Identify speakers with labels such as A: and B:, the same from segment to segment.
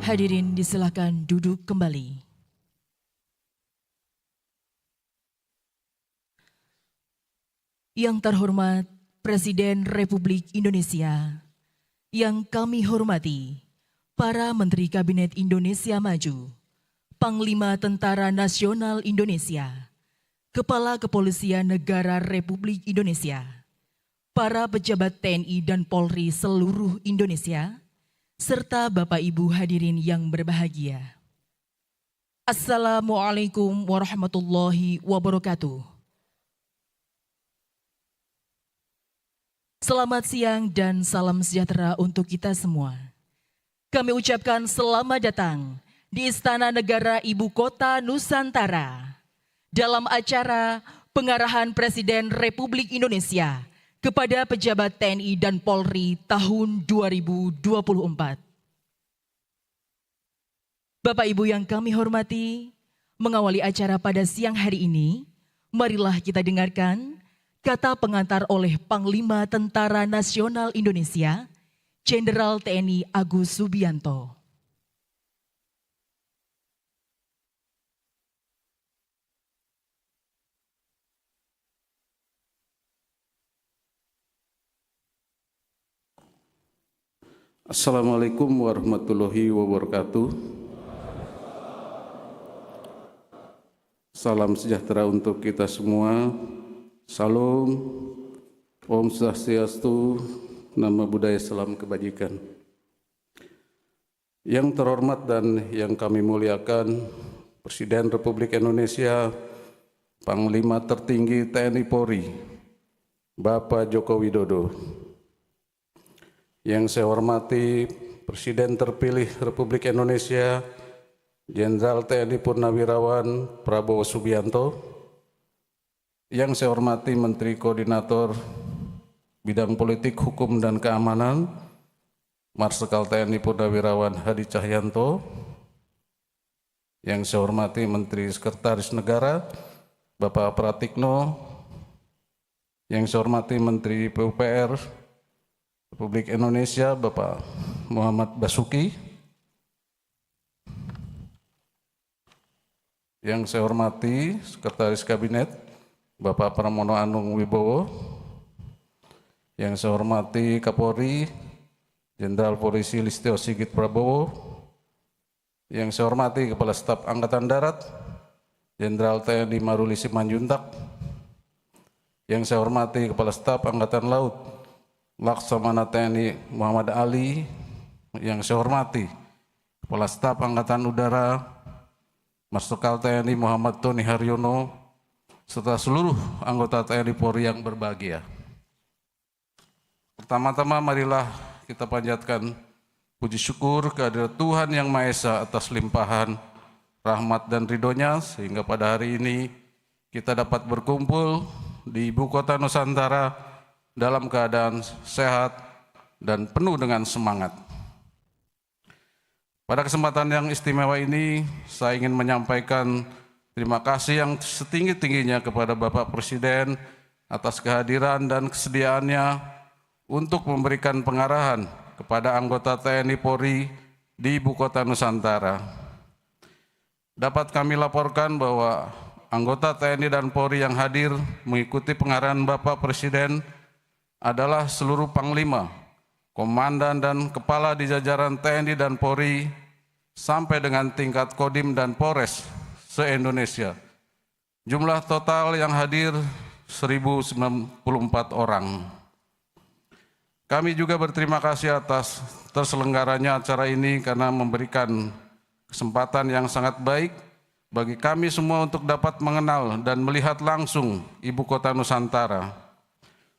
A: Hadirin disilakan duduk kembali. Yang terhormat Presiden Republik Indonesia, yang kami hormati para Menteri Kabinet Indonesia Maju, Panglima Tentara Nasional Indonesia, Kepala Kepolisian Negara Republik Indonesia, para pejabat TNI dan Polri seluruh Indonesia, serta Bapak Ibu hadirin yang berbahagia. Assalamualaikum warahmatullahi wabarakatuh. Selamat siang dan salam sejahtera untuk kita semua. Kami ucapkan selamat datang di Istana Negara Ibu Kota Nusantara dalam acara pengarahan Presiden Republik Indonesia kepada pejabat TNI dan Polri tahun 2024. Bapak Ibu yang kami hormati, mengawali acara pada siang hari ini, marilah kita dengarkan kata pengantar oleh Panglima Tentara Nasional Indonesia, Jenderal TNI Agus Subianto.
B: Assalamualaikum warahmatullahi wabarakatuh. Salam sejahtera untuk kita semua. Salam, Om Swastiastu, Namo Buddhaya, salam kebajikan. Yang terhormat dan yang kami muliakan, Presiden Republik Indonesia, Panglima tertinggi TNI Polri, Bapak Joko Widodo. Yang saya hormati Presiden terpilih Republik Indonesia, Jenderal TNI Purnawirawan Prabowo Subianto. Yang saya hormati Menteri Koordinator Bidang Politik, Hukum, dan Keamanan, Marsikal TNI Purnawirawan Hadi Cahyanto. Yang saya hormati Menteri Sekretaris Negara, Bapak Pratikno. Yang saya hormati Menteri PUPR Republik Indonesia, Bapak Muhammad Basuki. Yang saya hormati Sekretaris Kabinet, Bapak Pramono Anung Wibowo. Yang saya hormati Kapolri, Jenderal Polisi Listio Sigit Prabowo. Yang saya hormati Kepala Staf Angkatan Darat, Jenderal TNI Maruli Simanjuntak. Yang saya hormati Kepala Staf Angkatan Laut, Laksamana TNI Muhammad Ali. Yang saya hormati Kepala Staf Angkatan Udara, Marsikal TNI Muhammad Tony Haryono, serta seluruh anggota TNI Polri yang berbahagia. Pertama-tama marilah kita panjatkan puji syukur kehadirat Tuhan Yang Maha Esa atas limpahan rahmat dan ridhonya, sehingga pada hari ini kita dapat berkumpul di Ibu Kota Nusantara dalam keadaan sehat dan penuh dengan semangat. Pada kesempatan yang istimewa ini, saya ingin menyampaikan terima kasih yang setinggi-tingginya kepada Bapak Presiden atas kehadiran dan kesediaannya untuk memberikan pengarahan kepada anggota TNI Polri di Ibu Kota Nusantara. Dapat kami laporkan bahwa anggota TNI dan Polri yang hadir mengikuti pengarahan Bapak Presiden adalah seluruh panglima, komandan, dan kepala di jajaran TNI dan Polri sampai dengan tingkat Kodim dan Polres se-Indonesia. Jumlah total yang hadir 1.094 orang. Kami juga berterima kasih atas terselenggaranya acara ini karena memberikan kesempatan yang sangat baik bagi kami semua untuk dapat mengenal dan melihat langsung Ibu Kota Nusantara.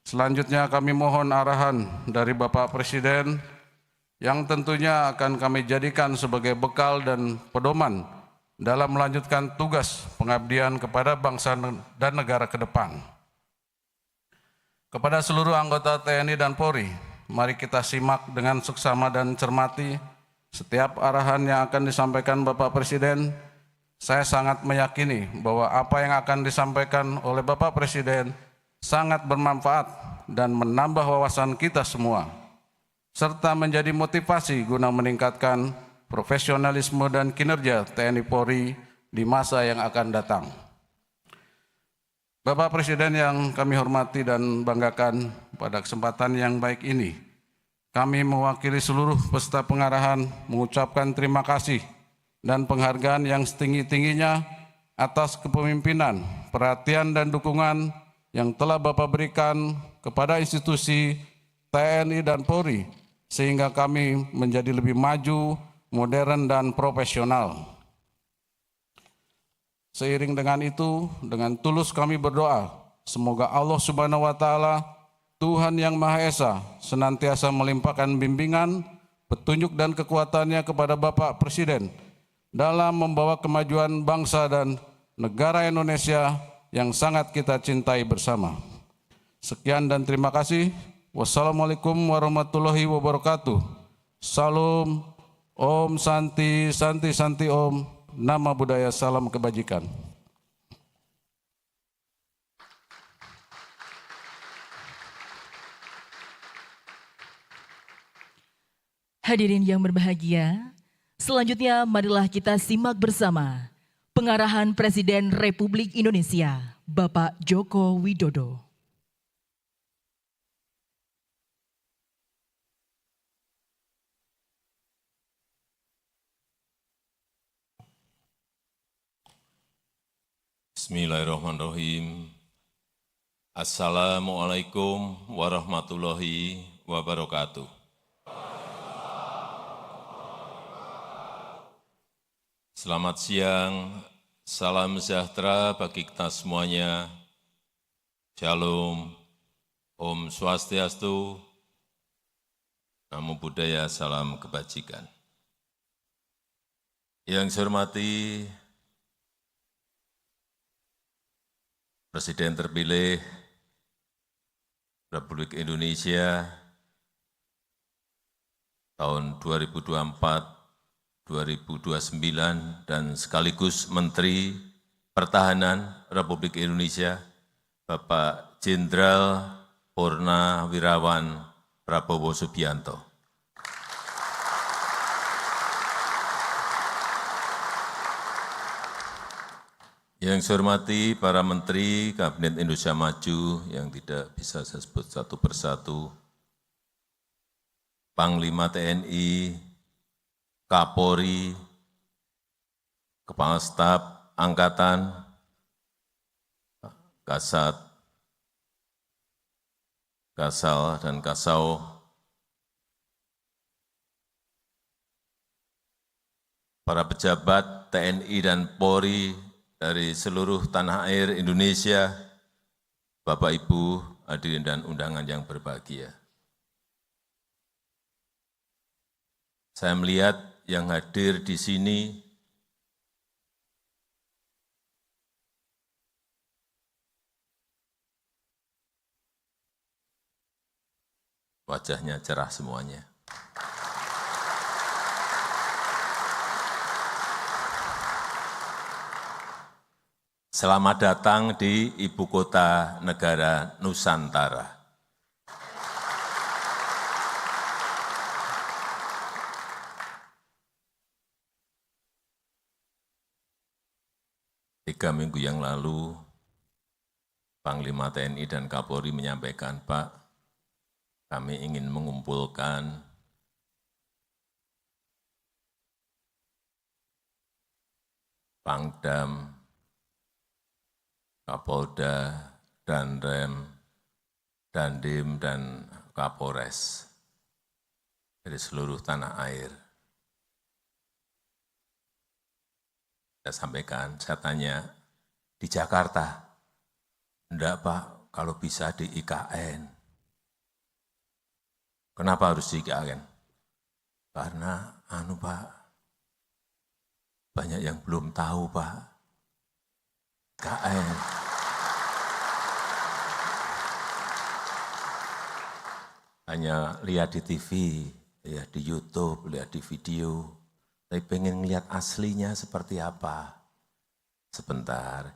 B: Selanjutnya kami mohon arahan dari Bapak Presiden yang tentunya akan kami jadikan sebagai bekal dan pedoman dalam melanjutkan tugas pengabdian kepada bangsa dan negara ke depan. Kepada seluruh anggota TNI dan Polri, mari kita simak dengan seksama dan cermati setiap arahan yang akan disampaikan Bapak Presiden. Saya sangat meyakini bahwa apa yang akan disampaikan oleh Bapak Presiden sangat bermanfaat dan menambah wawasan kita semua, serta menjadi motivasi guna meningkatkan profesionalisme dan kinerja TNI Polri di masa yang akan datang. Bapak Presiden yang kami hormati dan banggakan, pada kesempatan yang baik ini, kami mewakili seluruh peserta pengarahan mengucapkan terima kasih dan penghargaan yang setinggi-tingginya atas kepemimpinan, perhatian dan dukungan yang telah Bapak berikan kepada institusi TNI dan Polri, sehingga kami menjadi lebih maju, modern dan profesional. Seiring dengan itu, dengan tulus kami berdoa, semoga Allah Subhanahu wa Ta'ala, Tuhan yang Maha Esa, senantiasa melimpahkan bimbingan, petunjuk dan kekuatannya kepada Bapak Presiden dalam membawa kemajuan bangsa dan negara Indonesia yang sangat kita cintai bersama. Sekian dan terima kasih. Wassalamualaikum warahmatullahi wabarakatuh. Salam, Om Santi, Santi Santi Om. Nama budaya, salam kebajikan.
A: Hadirin yang berbahagia, selanjutnya marilah kita simak bersama pengarahan Presiden Republik Indonesia, Bapak Joko Widodo.
C: Bismillahirrahmanirrahim. Assalamualaikum warahmatullahi wabarakatuh. Selamat siang, salam sejahtera bagi kita semuanya. Shalom, Om Swastiastu, Namo Buddhaya, salam kebajikan. Yang saya hormati Presiden terpilih Republik Indonesia tahun 2024-2029 dan sekaligus Menteri Pertahanan Republik Indonesia, Bapak Jenderal Purnawirawan Prabowo Subianto. Yang saya hormati para Menteri Kabinet Indonesia Maju yang tidak bisa saya sebut satu persatu, Panglima TNI, Kapolri, Kepala Staf Angkatan, Kasat, Kasal, dan Kasau, para pejabat TNI dan Polri dari seluruh tanah air Indonesia, Bapak Ibu hadirin dan undangan yang berbahagia. Saya melihat yang hadir di sini wajahnya cerah semuanya. Selamat datang di Ibu Kota Negara Nusantara. Tiga minggu yang lalu, Panglima TNI dan Kapolri menyampaikan, Pak, kami ingin mengumpulkan Pangdam, Kapolda, Danrem, Dandim, dan Kapolres dari seluruh tanah air. Saya sampaikan, saya tanya, di Jakarta? Enggak Pak, kalau bisa di IKN. Kenapa harus di IKN? Karena, Pak, banyak yang belum tahu Pak. IKN. Hanya lihat di TV, lihat di YouTube, lihat di video, tapi pengen lihat aslinya seperti apa. Sebentar,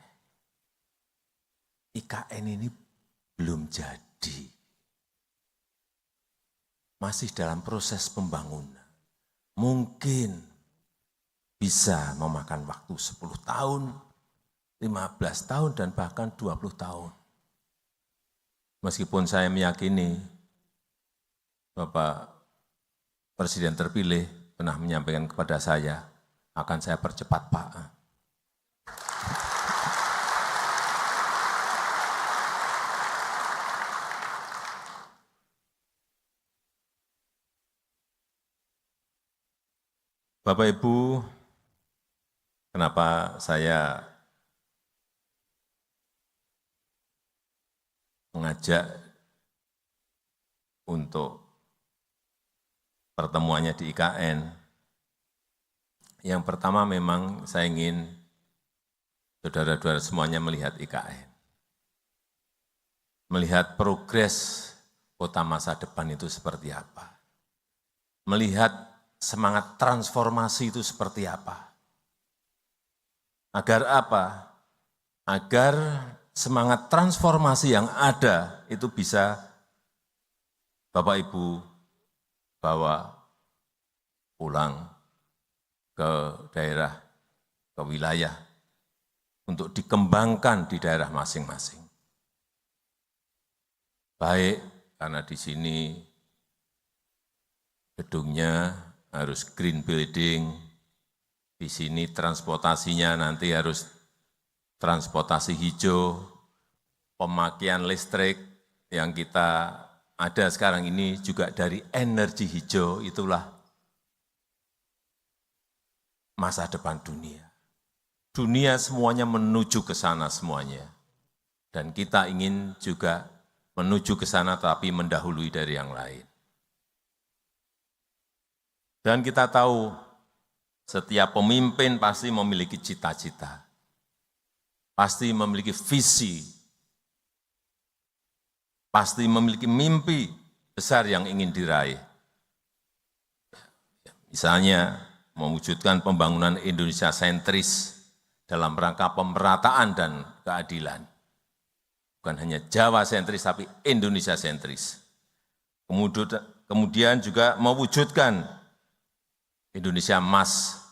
C: IKN ini belum jadi. Masih dalam proses pembangunan. Mungkin bisa memakan waktu 10 tahun, 15 tahun, dan bahkan 20 tahun. Meskipun saya meyakini Bapak Presiden terpilih pernah menyampaikan kepada saya, akan saya percepat, Pak. Bapak Ibu, kenapa saya mengajak untuk pertemuannya di IKN? Yang pertama memang saya ingin saudara-saudara semuanya melihat IKN. Melihat progres kota masa depan itu seperti apa. Melihat semangat transformasi itu seperti apa. Agar apa? Agar semangat transformasi yang ada itu bisa Bapak Ibu bawa pulang ke daerah, ke wilayah, untuk dikembangkan di daerah masing-masing. Baik karena di sini gedungnya harus green building, di sini transportasinya nanti harus transportasi hijau, pemakaian listrik yang kita ada sekarang ini juga dari energi hijau, itulah masa depan dunia. Dunia semuanya menuju ke sana semuanya. Dan kita ingin juga menuju ke sana tapi mendahului dari yang lain. Dan kita tahu setiap pemimpin pasti memiliki cita-cita, pasti memiliki visi, pasti memiliki mimpi besar yang ingin diraih. Misalnya, mewujudkan pembangunan Indonesia sentris dalam rangka pemerataan dan keadilan. Bukan hanya Jawa sentris, tapi Indonesia sentris. Kemudian juga mewujudkan Indonesia Emas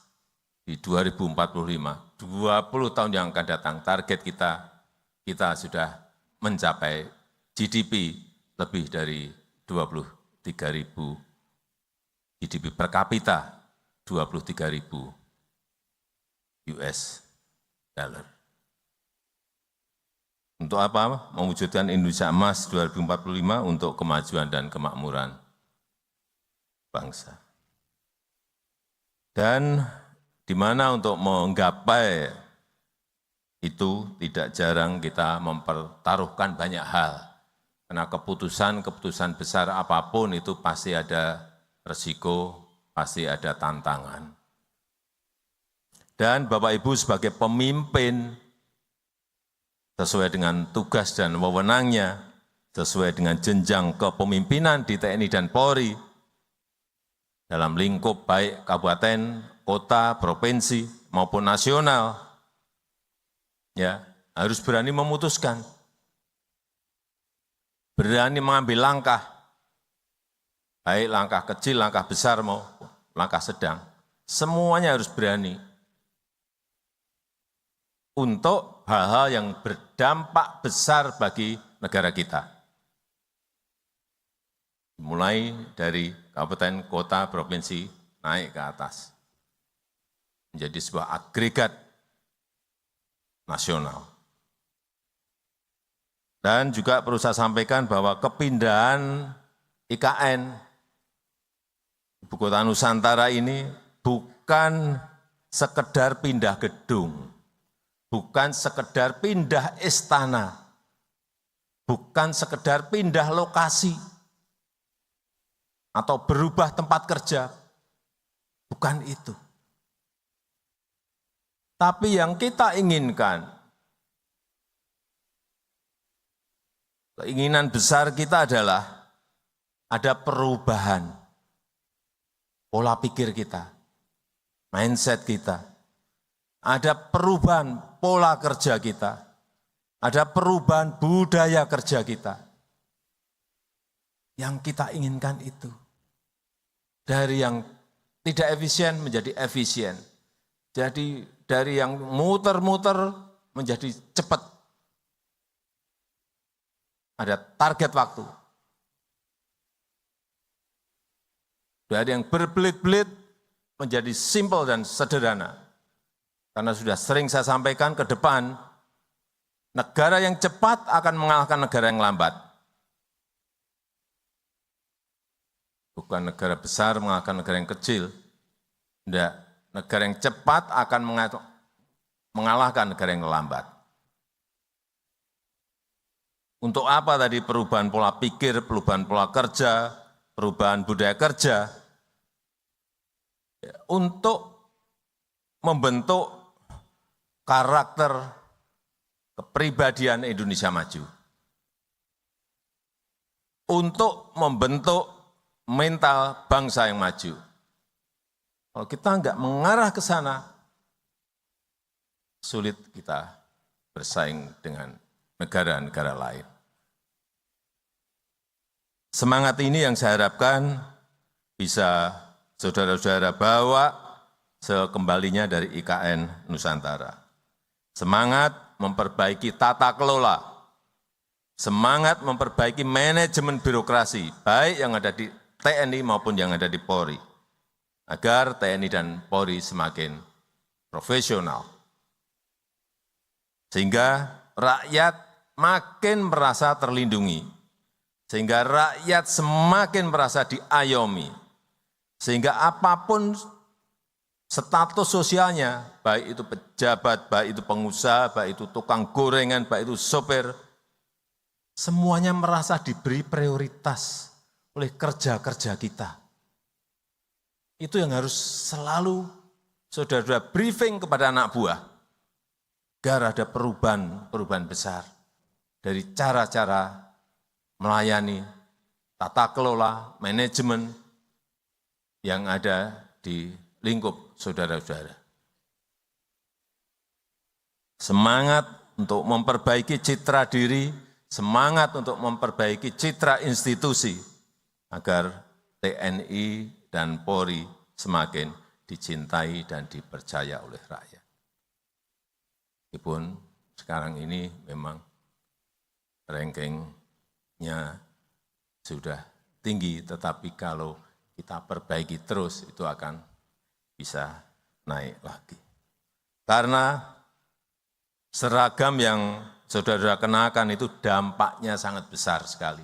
C: di 2045, 20 tahun yang akan datang, target kita sudah mencapai GDP lebih dari 23.000 GDP per kapita, 23.000 US dollar. Untuk apa? Mewujudkan Indonesia Emas 2045 untuk kemajuan dan kemakmuran bangsa. Dan di mana untuk menggapai itu tidak jarang kita mempertaruhkan banyak hal. Karena keputusan besar apapun itu pasti ada risiko, pasti ada tantangan. Dan Bapak Ibu sebagai pemimpin, sesuai dengan tugas dan wewenangnya, sesuai dengan jenjang kepemimpinan di TNI dan Polri, dalam lingkup baik kabupaten, kota, provinsi, maupun nasional, ya harus berani memutuskan, berani mengambil langkah, baik langkah kecil, langkah besar, maupun langkah sedang, semuanya harus berani untuk hal-hal yang berdampak besar bagi negara kita. Mulai dari kabupaten, kota, provinsi, naik ke atas. Menjadi sebuah agregat nasional. Dan juga perlu saya sampaikan bahwa kepindahan IKN, Ibu Kota Nusantara ini bukan sekedar pindah gedung, bukan sekedar pindah istana, bukan sekedar pindah lokasi, atau berubah tempat kerja, bukan itu. Tapi yang kita inginkan, keinginan besar kita adalah ada perubahan pola pikir kita, mindset kita, ada perubahan pola kerja kita, ada perubahan budaya kerja kita. Yang kita inginkan itu. Dari yang tidak efisien menjadi efisien. Jadi dari yang muter-muter menjadi cepat. Ada target waktu. Dari yang berbelit-belit menjadi simpel dan sederhana. Karena sudah sering saya sampaikan ke depan, negara yang cepat akan mengalahkan negara yang lambat. Bukan negara besar mengalahkan negara yang kecil. Tidak, negara yang cepat akan mengalahkan negara yang lambat. Untuk apa tadi perubahan pola pikir, perubahan pola kerja, perubahan budaya kerja? Untuk membentuk karakter kepribadian Indonesia maju. Untuk membentuk mental bangsa yang maju. Kalau kita enggak mengarah ke sana, sulit kita bersaing dengan negara-negara lain. Semangat ini yang saya harapkan bisa saudara-saudara bawa sekembalinya dari IKN Nusantara. Semangat memperbaiki tata kelola, semangat memperbaiki manajemen birokrasi, baik yang ada di TNI maupun yang ada di Polri, agar TNI dan Polri semakin profesional. Sehingga rakyat makin merasa terlindungi, sehingga rakyat semakin merasa diayomi, sehingga apapun status sosialnya, baik itu pejabat, baik itu pengusaha, baik itu tukang gorengan, baik itu sopir, semuanya merasa diberi prioritas oleh kerja-kerja kita. Itu yang harus selalu saudara-saudara briefing kepada anak buah, agar ada perubahan besar dari cara-cara melayani, tata kelola, manajemen yang ada di lingkup saudara-saudara. Semangat untuk memperbaiki citra diri, semangat untuk memperbaiki citra institusi, agar TNI dan Polri semakin dicintai dan dipercaya oleh rakyat. Meskipun sekarang ini memang rankingnya sudah tinggi, tetapi kalau kita perbaiki terus itu akan bisa naik lagi. Karena seragam yang saudara-saudara kenakan itu dampaknya sangat besar sekali.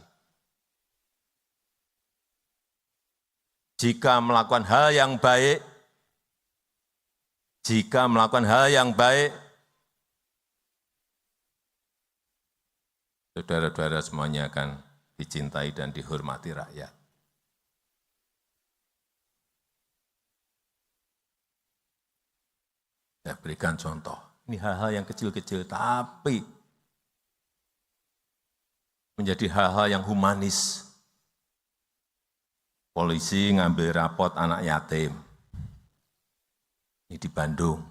C: Jika melakukan hal yang baik, saudara-saudara semuanya akan dicintai dan dihormati rakyat. Saya berikan contoh, ini hal-hal yang kecil-kecil tapi menjadi hal-hal yang humanis. Polisi ngambil rapot anak yatim, ini di Bandung.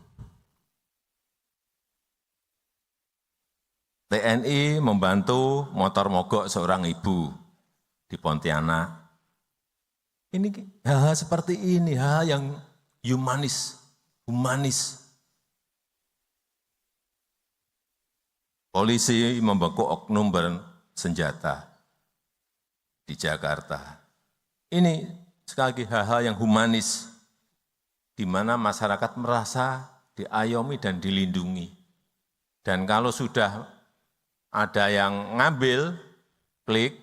C: TNI membantu motor mogok seorang ibu di Pontianak. Ini hal-hal seperti ini, hal yang humanis. Polisi membekuk oknum bersenjata di Jakarta. Ini sekali lagi hal-hal yang humanis, di mana masyarakat merasa diayomi dan dilindungi. Dan kalau sudah ada yang ngambil, klik,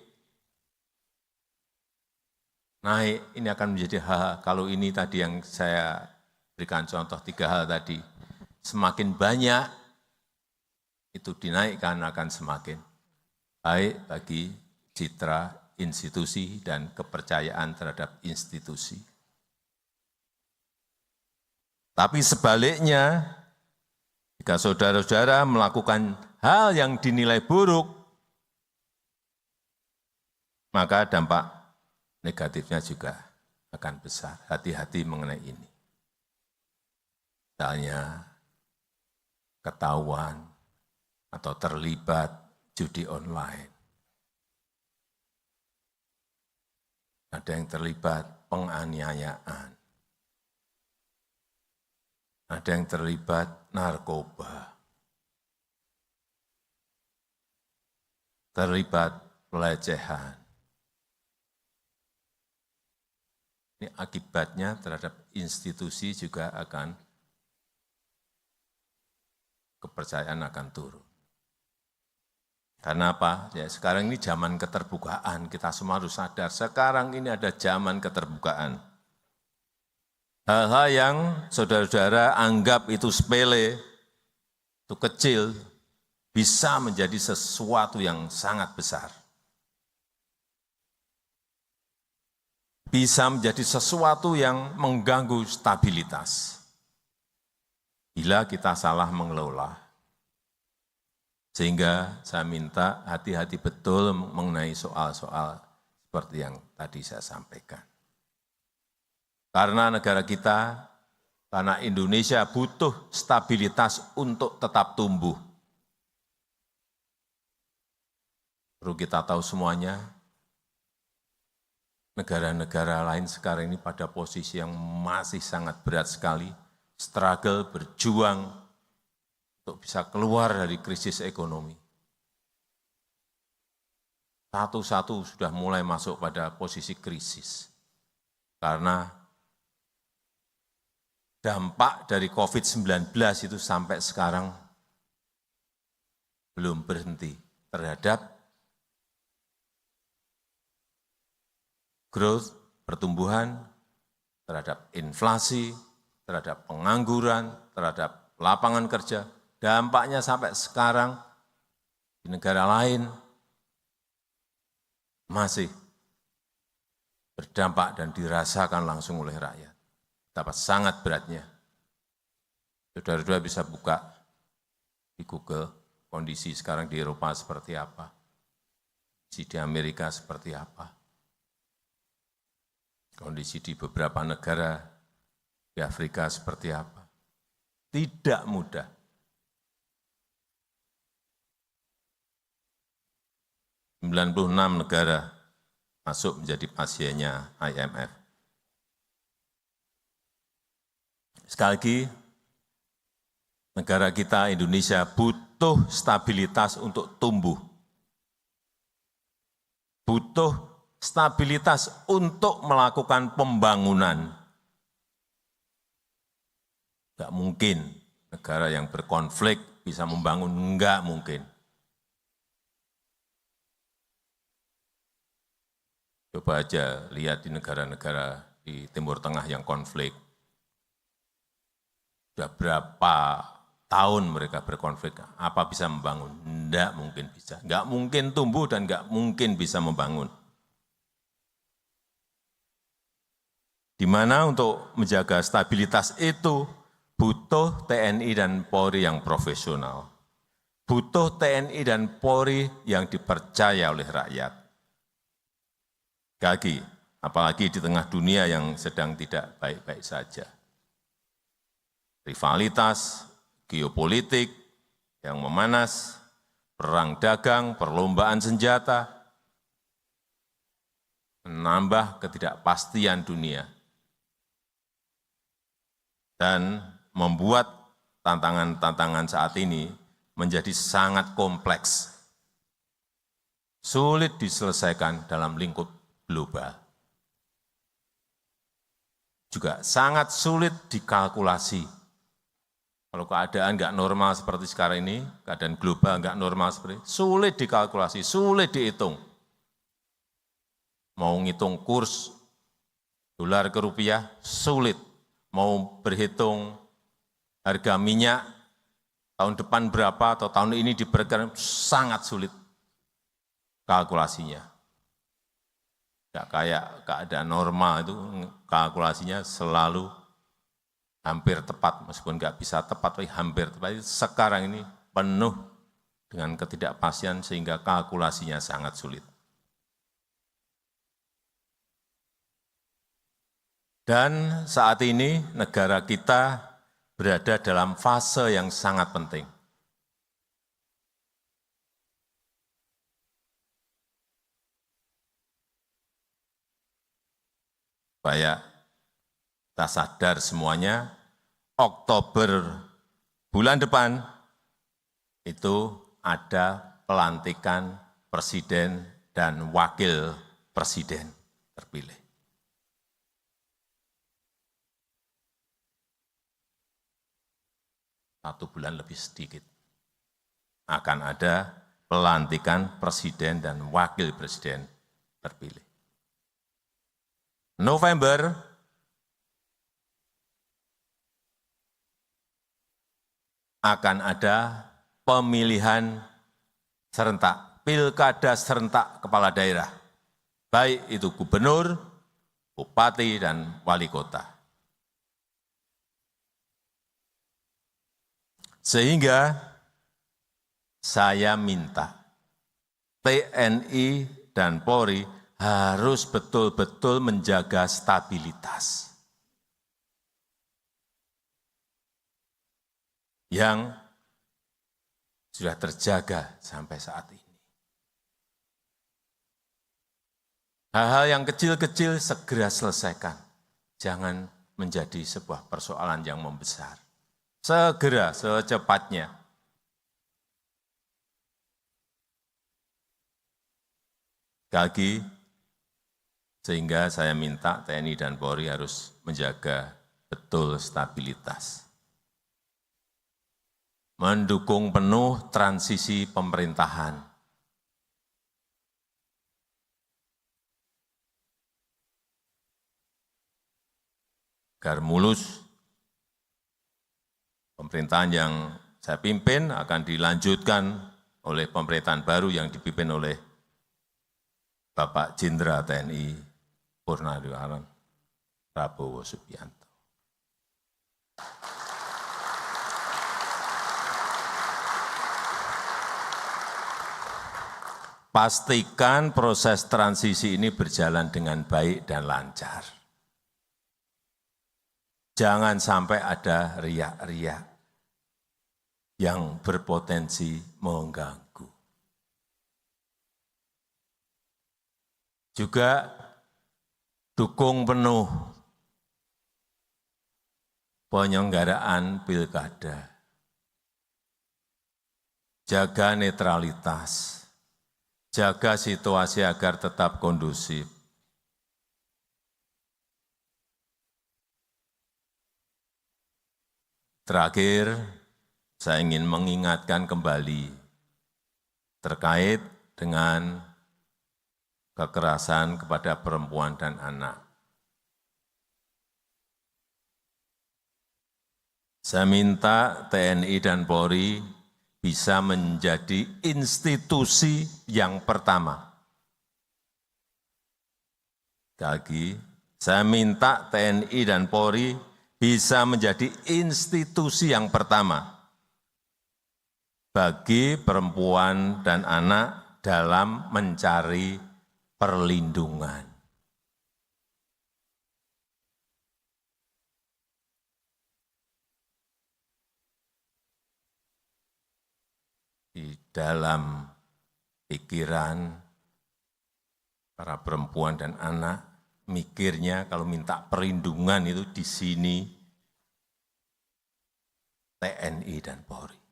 C: naik, ini akan menjadi hal, kalau ini tadi yang saya berikan contoh 3 hal tadi, semakin banyak itu dinaikkan akan semakin baik bagi citra institusi dan kepercayaan terhadap institusi. Tapi sebaliknya, jika saudara-saudara melakukan hal yang dinilai buruk, maka dampak negatifnya juga akan besar. Hati-hati mengenai ini. Misalnya ketahuan atau terlibat judi online. Ada yang terlibat penganiayaan. ada yang terlibat narkoba, terlibat pelecehan. Ini akibatnya terhadap institusi juga akan, kepercayaan akan turun. Karena apa? Ya, sekarang ini zaman keterbukaan, kita semua harus sadar, sekarang ini ada zaman keterbukaan. Hal-hal yang saudara-saudara anggap itu sepele, itu kecil, bisa menjadi sesuatu yang sangat besar. Bisa menjadi sesuatu yang mengganggu stabilitas. Bila kita salah mengelola. Sehingga saya minta hati-hati betul mengenai soal-soal seperti yang tadi saya sampaikan. Karena negara kita, karena Indonesia butuh stabilitas untuk tetap tumbuh. Perlu kita tahu semuanya, negara-negara lain sekarang ini pada posisi yang masih sangat berat sekali, struggle, berjuang untuk bisa keluar dari krisis ekonomi. Satu-satu sudah mulai masuk pada posisi krisis. Karena dampak dari COVID-19 itu sampai sekarang belum berhenti terhadap growth, pertumbuhan, terhadap inflasi, terhadap pengangguran, terhadap lapangan kerja. Dampaknya sampai sekarang di negara lain masih berdampak dan dirasakan langsung oleh rakyat. Betapa sangat beratnya. Saudara-saudara bisa buka di Google kondisi sekarang di Eropa seperti apa, di Amerika seperti apa, kondisi di beberapa negara di Afrika seperti apa. Tidak mudah. 96 negara masuk menjadi pasiennya IMF. Sekali lagi, negara kita Indonesia butuh stabilitas untuk tumbuh. Butuh stabilitas untuk melakukan pembangunan. Enggak mungkin negara yang berkonflik bisa membangun, enggak mungkin. Coba aja lihat di negara-negara di Timur Tengah yang konflik. Sudah berapa tahun mereka berkonflik, apa bisa membangun? Enggak mungkin bisa. Enggak mungkin tumbuh dan enggak mungkin bisa membangun. Di mana untuk menjaga stabilitas itu butuh TNI dan Polri yang profesional. Butuh TNI dan Polri yang dipercaya oleh rakyat. Sekali lagi, apalagi di tengah dunia yang sedang tidak baik-baik saja. Rivalitas, geopolitik yang memanas, perang dagang, perlombaan senjata, menambah ketidakpastian dunia, dan membuat tantangan-tantangan saat ini menjadi sangat kompleks, sulit diselesaikan dalam lingkup global. Juga sangat sulit dikalkulasi. Kalau keadaan nggak normal seperti sekarang ini, keadaan global nggak normal seperti ini, sulit dikalkulasi, sulit dihitung. Mau ngitung kurs dolar ke rupiah, sulit. Mau berhitung harga minyak tahun depan berapa atau tahun ini diperkirakan, sangat sulit kalkulasinya. Nggak kayak keadaan normal itu kalkulasinya selalu hampir tepat, meskipun nggak bisa tepat, tapi hampir tepat. Sekarang ini penuh dengan ketidakpastian sehingga kalkulasinya sangat sulit. Dan saat ini negara kita berada dalam fase yang sangat penting. Supaya kita sadar semuanya, Oktober bulan depan itu ada pelantikan presiden dan wakil presiden terpilih. Satu bulan lebih sedikit akan ada pelantikan presiden dan wakil presiden terpilih. November akan ada pemilihan serentak, pilkada serentak kepala daerah, baik itu gubernur, bupati, dan wali kota. Sehingga saya minta TNI dan Polri harus betul-betul menjaga stabilitas yang sudah terjaga sampai saat ini. Hal-hal yang kecil-kecil segera selesaikan, jangan menjadi sebuah persoalan yang membesar. Segera, secepatnya. Sekali lagi, sehingga saya minta TNI dan Polri harus menjaga betul stabilitas. Mendukung penuh transisi pemerintahan. Agar mulus, pemerintahan yang saya pimpin akan dilanjutkan oleh pemerintahan baru yang dipimpin oleh Bapak Jenderal TNI Purnawirawan Prabowo Subianto. Pastikan proses transisi ini berjalan dengan baik dan lancar. Jangan sampai ada riak-riak yang berpotensi mengganggu. Juga dukung penuh penyelenggaraan pilkada. Jaga netralitas, jaga situasi agar tetap kondusif. Terakhir, saya ingin mengingatkan kembali terkait dengan kekerasan kepada perempuan dan anak. Saya minta TNI dan Polri bisa menjadi institusi yang pertama. Sekali lagi, saya minta TNI dan Polri bisa menjadi institusi yang pertama bagi perempuan dan anak dalam mencari perlindungan. Di dalam pikiran para perempuan dan anak, mikirnya kalau minta perlindungan itu di sini TNI dan Polri.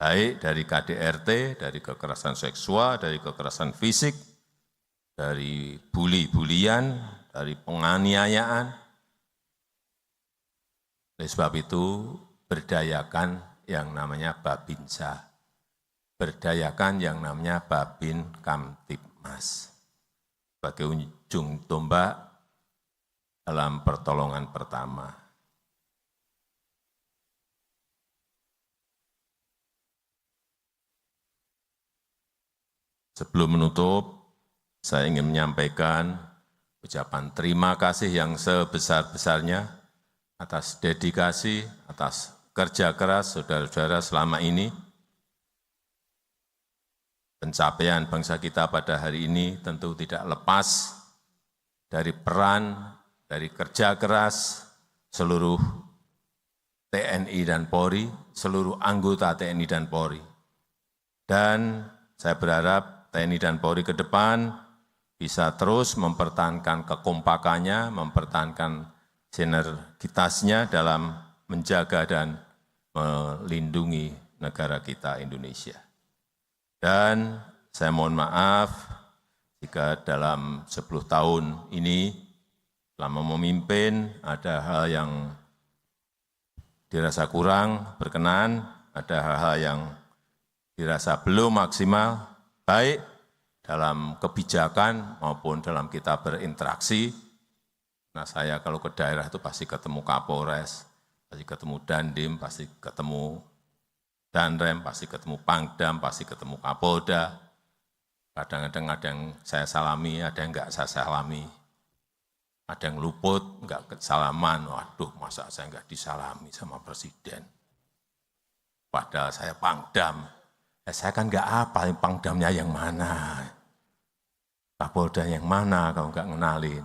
C: Baik dari KDRT, dari kekerasan seksual, dari kekerasan fisik, dari bully-bulian, dari penganiayaan. Oleh sebab itu, berdayakan yang namanya Babinsa. Berdayakan yang namanya Babin Kamtibmas sebagai ujung tombak dalam pertolongan pertama. Sebelum menutup, saya ingin menyampaikan ucapan terima kasih yang sebesar-besarnya atas dedikasi, atas kerja keras saudara-saudara selama ini. Pencapaian bangsa kita pada hari ini tentu tidak lepas dari peran, dari kerja keras seluruh TNI dan Polri, seluruh anggota TNI dan Polri. Dan saya berharap TNI dan Polri ke depan bisa terus mempertahankan kekompakannya, mempertahankan sinergitasnya dalam menjaga dan melindungi negara kita Indonesia. Dan saya mohon maaf jika dalam 10 tahun ini selama memimpin ada hal yang dirasa kurang berkenan, ada hal-hal yang dirasa belum maksimal, baik dalam kebijakan maupun dalam kita berinteraksi. Nah, saya kalau ke daerah itu pasti ketemu Kapolres, pasti ketemu Dandim, pasti ketemu Danrem, pasti ketemu Pangdam, pasti ketemu Kapolda. Kadang-kadang ada yang saya salami, ada yang enggak saya salami. Ada yang luput, enggak salaman. Waduh, masa saya enggak disalami sama Presiden. Padahal saya Pangdam. Saya kan enggak apa, Pangdamnya yang mana. Kapolda yang mana kalau enggak ngenalin.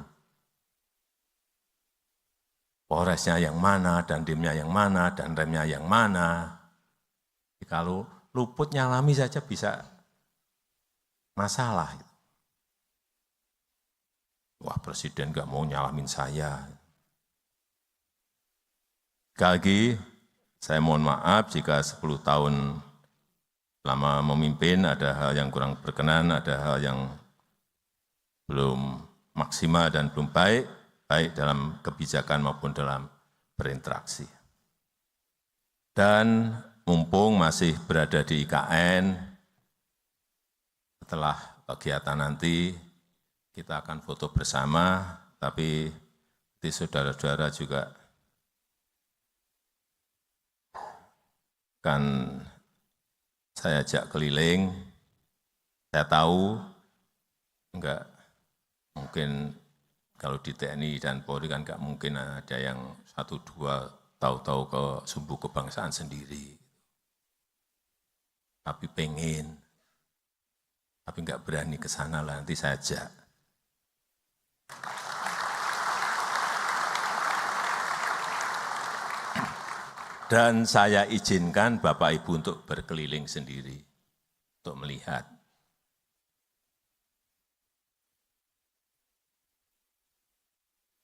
C: Polresnya yang mana, Dandimnya yang mana, Danremnya yang mana. Kalau luput nyalami saja bisa masalah. Wah, Presiden enggak mau nyalamin saya. Sekali lagi, saya mohon maaf jika 10 tahun lama memimpin ada hal yang kurang berkenan, ada hal yang belum maksimal dan belum baik, baik dalam kebijakan maupun dalam berinteraksi. Dan mumpung masih berada di IKN, setelah kegiatan nanti kita akan foto bersama, tapi di saudara-saudara juga akan saya ajak keliling. Saya tahu enggak mungkin kalau di TNI dan Polri kan enggak mungkin ada yang 1-2 tahu-tahu ke sumbu kebangsaan sendiri. Tapi pengen, tapi enggak berani ke sana lah, nanti saya ajak. Dan saya izinkan Bapak Ibu untuk berkeliling sendiri, untuk melihat.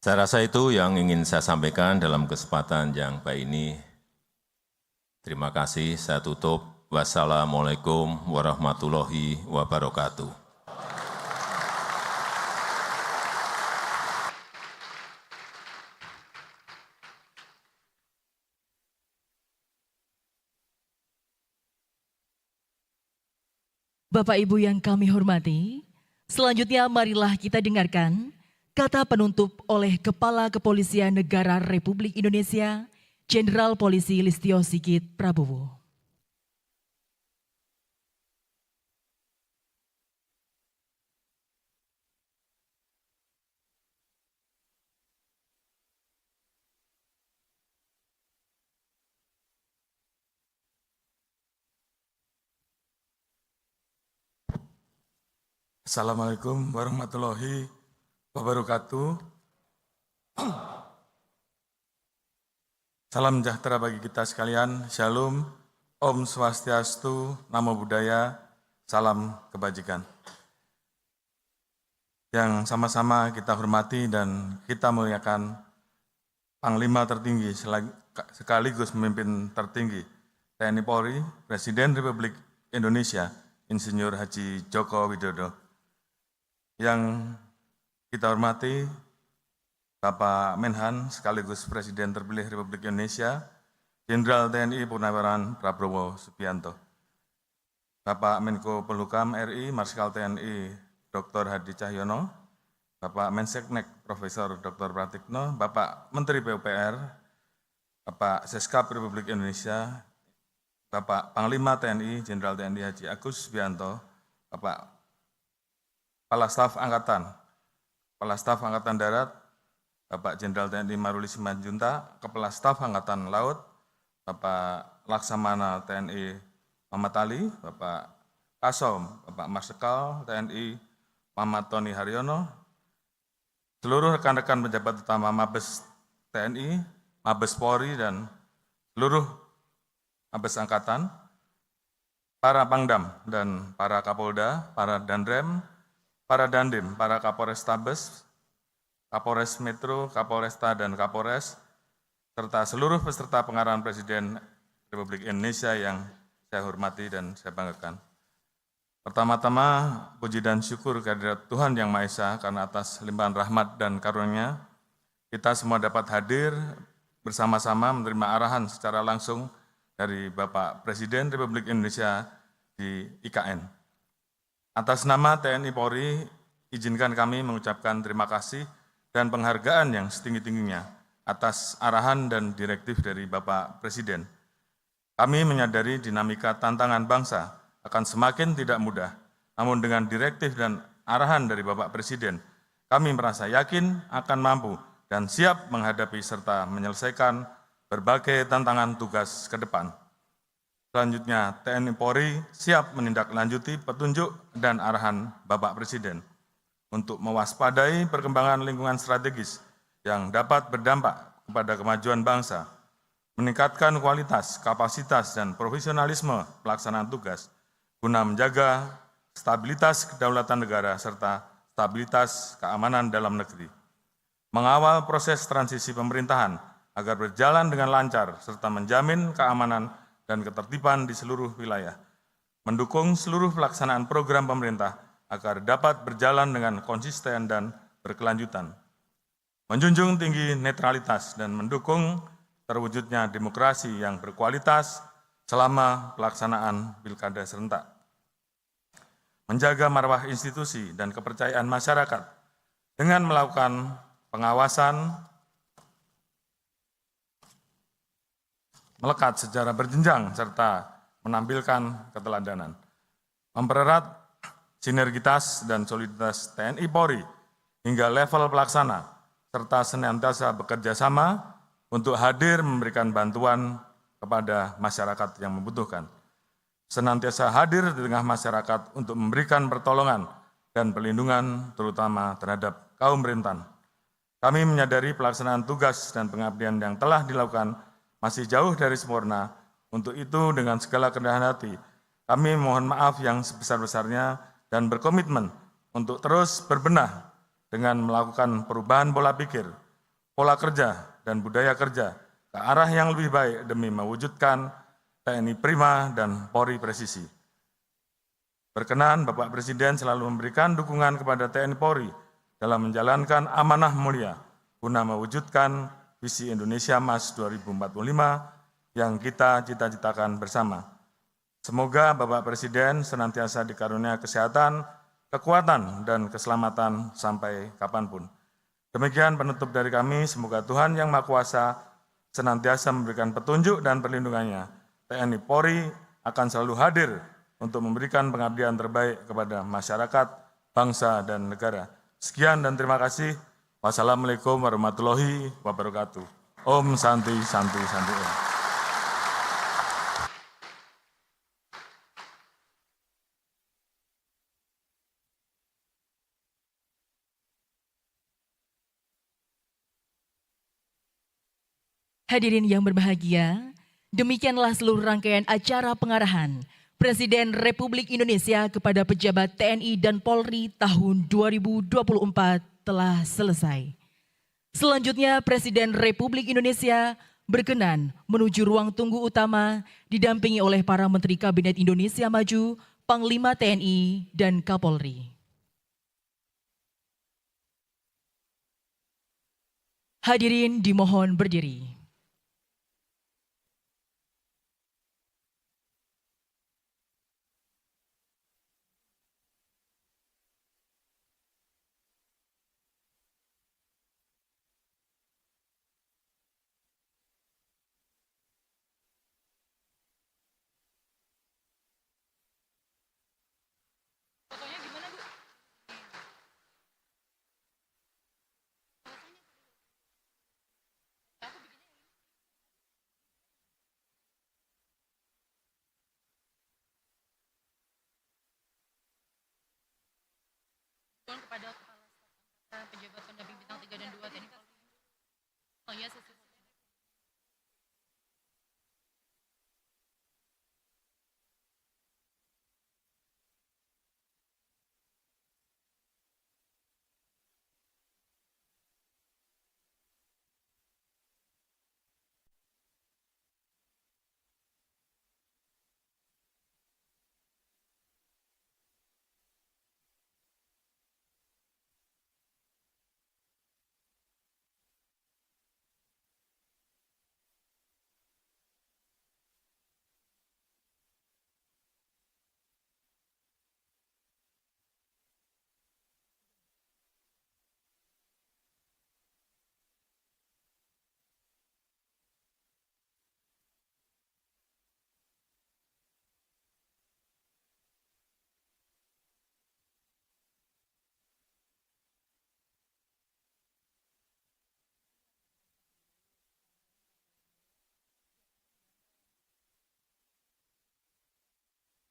C: Saya rasa itu yang ingin saya sampaikan dalam kesempatan yang baik ini. Terima kasih, saya tutup. Wassalamualaikum warahmatullahi wabarakatuh.
A: Bapak Ibu yang kami hormati, selanjutnya marilah kita dengarkan kata penutup oleh Kepala Kepolisian Negara Republik Indonesia, Jenderal Polisi Listio Sigit Prabowo.
D: Assalamualaikum warahmatullahi wabarakatuh. Salam sejahtera bagi kita sekalian. Shalom, Om Swastiastu, Namo Buddhaya, salam kebajikan. Yang sama-sama kita hormati dan kita muliakan Panglima tertinggi sekaligus pemimpin tertinggi TNI Polri, Presiden Republik Indonesia, Insinyur Haji Joko Widodo. Yang kita hormati Bapak Menhan sekaligus Presiden terpilih Republik Indonesia, Jenderal TNI Purnawirawan Prabowo Subianto. Bapak Menko Polhukam RI, Marsikal TNI Dr. Hadi Cahyono, Bapak Menseknek Profesor Dr. Pratikno, Bapak Menteri PUPR, Bapak Seskap Republik Indonesia, Bapak Panglima TNI Jenderal TNI Haji Agus Subianto, Bapak Kepala Staf Angkatan Darat, Bapak Jenderal TNI Maruli Simanjuntak, Kepala Staf Angkatan Laut, Bapak Laksamana TNI Muhammad Ali, Bapak Kasom, Bapak Marsikal TNI Muhammad Tony Haryono, seluruh rekan-rekan pejabat utama Mabes TNI, Mabes Polri, dan seluruh Mabes Angkatan, para Pangdam dan para Kapolda, para Danrem, para Dandim, para Kapolres Tabes, Kapolres Metro, Kapolresta, dan Kapolres, serta seluruh peserta pengarahan Presiden Republik Indonesia yang saya hormati dan saya banggakan. Pertama-tama, puji dan syukur kehadirat Tuhan Yang Maha Esa karena atas limpahan rahmat dan karunia, kita semua dapat hadir bersama-sama menerima arahan secara langsung dari Bapak Presiden Republik Indonesia di IKN. Atas nama TNI Polri, izinkan kami mengucapkan terima kasih dan penghargaan yang setinggi-tingginya atas arahan dan direktif dari Bapak Presiden. Kami menyadari dinamika tantangan bangsa akan semakin tidak mudah, namun dengan direktif dan arahan dari Bapak Presiden, kami merasa yakin akan mampu dan siap menghadapi serta menyelesaikan berbagai tantangan tugas ke depan. Selanjutnya, TNI Polri siap menindaklanjuti petunjuk dan arahan Bapak Presiden untuk mewaspadai perkembangan lingkungan strategis yang dapat berdampak kepada kemajuan bangsa, meningkatkan kualitas, kapasitas, dan profesionalisme pelaksanaan tugas, guna menjaga stabilitas kedaulatan negara serta stabilitas keamanan dalam negeri, mengawal proses transisi pemerintahan agar berjalan dengan lancar serta menjamin keamanan dan ketertiban di seluruh wilayah, mendukung seluruh pelaksanaan program pemerintah agar dapat berjalan dengan konsisten dan berkelanjutan, menjunjung tinggi netralitas dan mendukung terwujudnya demokrasi yang berkualitas selama pelaksanaan pilkada serentak, menjaga marwah institusi dan kepercayaan masyarakat dengan melakukan pengawasan melekat secara berjenjang serta menampilkan keteladanan, mempererat sinergitas dan soliditas TNI Polri hingga level pelaksana, serta senantiasa bekerja sama untuk hadir memberikan bantuan kepada masyarakat yang membutuhkan. Senantiasa hadir di tengah masyarakat untuk memberikan pertolongan dan perlindungan terutama terhadap kaum rentan. Kami menyadari pelaksanaan tugas dan pengabdian yang telah dilakukan masih jauh dari sempurna. Untuk itu dengan segala kerendahan hati, kami mohon maaf yang sebesar-besarnya dan berkomitmen untuk terus berbenah dengan melakukan perubahan pola pikir, pola kerja, dan budaya kerja ke arah yang lebih baik demi mewujudkan TNI prima dan Polri presisi. Berkenan Bapak Presiden selalu memberikan dukungan kepada TNI Polri dalam menjalankan amanah mulia guna mewujudkan visi Indonesia Emas 2045 yang kita cita-citakan bersama. Semoga Bapak Presiden senantiasa dikarunia kesehatan, kekuatan, dan keselamatan sampai kapanpun. Demikian penutup dari kami, semoga Tuhan Yang Maha Kuasa senantiasa memberikan petunjuk dan perlindungannya. TNI Polri akan selalu hadir untuk memberikan pengabdian terbaik kepada masyarakat, bangsa, dan negara. Sekian dan terima kasih. Wassalamualaikum warahmatullahi wabarakatuh. Om Santi Santi Santi Om.
A: Hadirin yang berbahagia, demikianlah seluruh rangkaian acara pengarahan Presiden Republik Indonesia kepada pejabat TNI dan Polri tahun 2024 telah selesai. Selanjutnya Presiden Republik Indonesia berkenan menuju ruang tunggu utama didampingi oleh para Menteri Kabinet Indonesia Maju, Panglima TNI, dan Kapolri. Hadirin dimohon berdiri. Kepada Kepala Staf Pejabat Pendamping Bintang 3 dan 2 TNI Polri. Oh ya,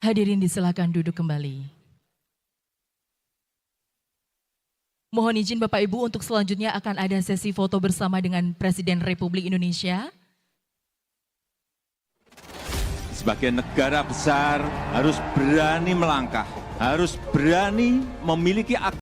A: Hadirin disilakan duduk kembali. Mohon izin Bapak Ibu untuk selanjutnya akan ada sesi foto bersama dengan Presiden Republik Indonesia.
E: Sebagai negara besar harus berani melangkah, harus berani memiliki